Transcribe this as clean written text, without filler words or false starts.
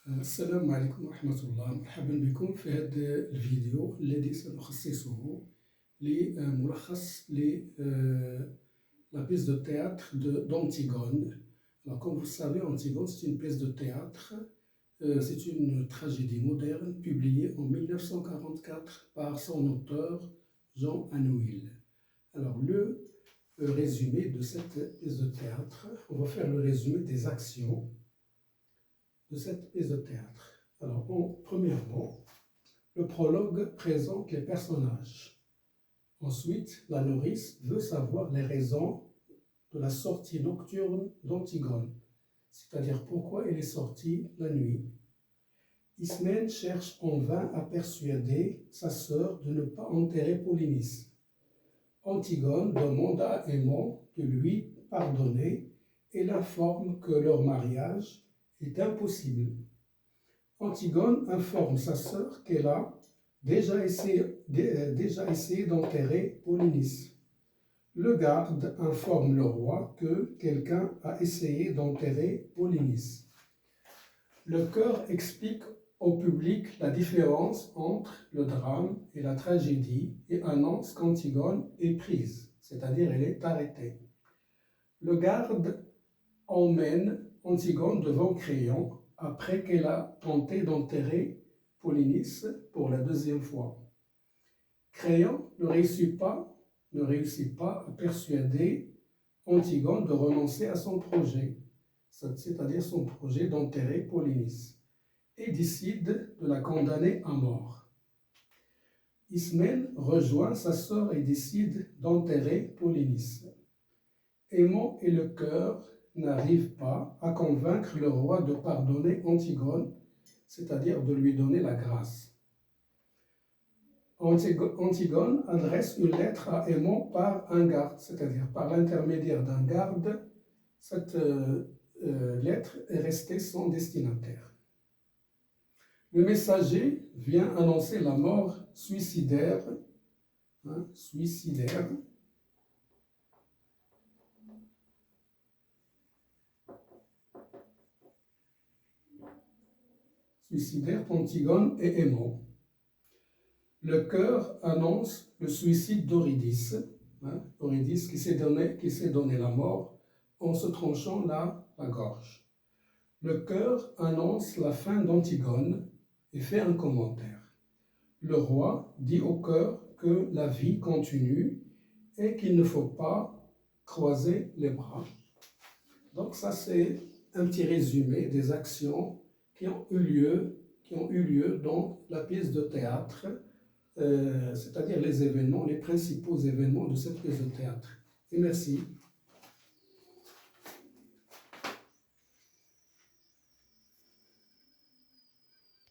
السلام عليكم ورحمة الله. مرحبا بكم في هذا الفيديو الذي سنخصصه لملخص la pièce de théâtre d'Antigone. Alors, comme vous le savez, Antigone, c'est une pièce de théâtre, c'est une tragédie moderne publiée en 1944 par son auteur Jean Anouilh. Alors, le résumé de cette pièce de théâtre, on va faire le résumé des actions de cette pièce de théâtre. Alors, premièrement, le prologue présente les personnages. Ensuite, la nourrice veut savoir les raisons de la sortie nocturne d'Antigone, c'est-à-dire pourquoi elle est sortie la nuit. Ismène cherche en vain à persuader sa sœur de ne pas enterrer Polynice. Antigone demande à Aimon de lui pardonner et l'informe que leur mariage est impossible. Antigone informe sa sœur qu'elle a déjà essayé d'enterrer Polynice. Le garde informe le roi que quelqu'un a essayé d'enterrer Polynice. Le chœur explique au public la différence entre le drame et la tragédie et annonce qu'Antigone est prise, c'est-à-dire elle est arrêtée. Le garde emmène Antigone devant Créon après qu'elle a tenté d'enterrer Polynice pour la deuxième fois. Créon ne réussit pas à persuader Antigone de renoncer à son projet, c'est-à-dire son projet d'enterrer Polynice, et décide de la condamner à mort. Ismène rejoint sa sœur et décide d'enterrer Polynice. Aimon et le chœur n'arrivent pas à convaincre le roi de pardonner Antigone, c'est-à-dire de lui donner la grâce. Antigone adresse une lettre à Aimon par un garde, c'est-à-dire par l'intermédiaire d'un garde. Cette lettre est restée sans destinataire. Le messager vient annoncer la mort suicidaire d'Antigone et Aimon. Le chœur annonce le suicide d'Eurydice, Eurydice qui s'est donné la mort en se tranchant la gorge. Le chœur annonce la fin d'Antigone et fait un commentaire. Le roi dit au chœur que la vie continue et qu'il ne faut pas croiser les bras. Donc ça, c'est un petit résumé des actions qui ont eu lieu dans la pièce de théâtre, c'est-à-dire les principaux événements de cette pièce de théâtre. Et merci.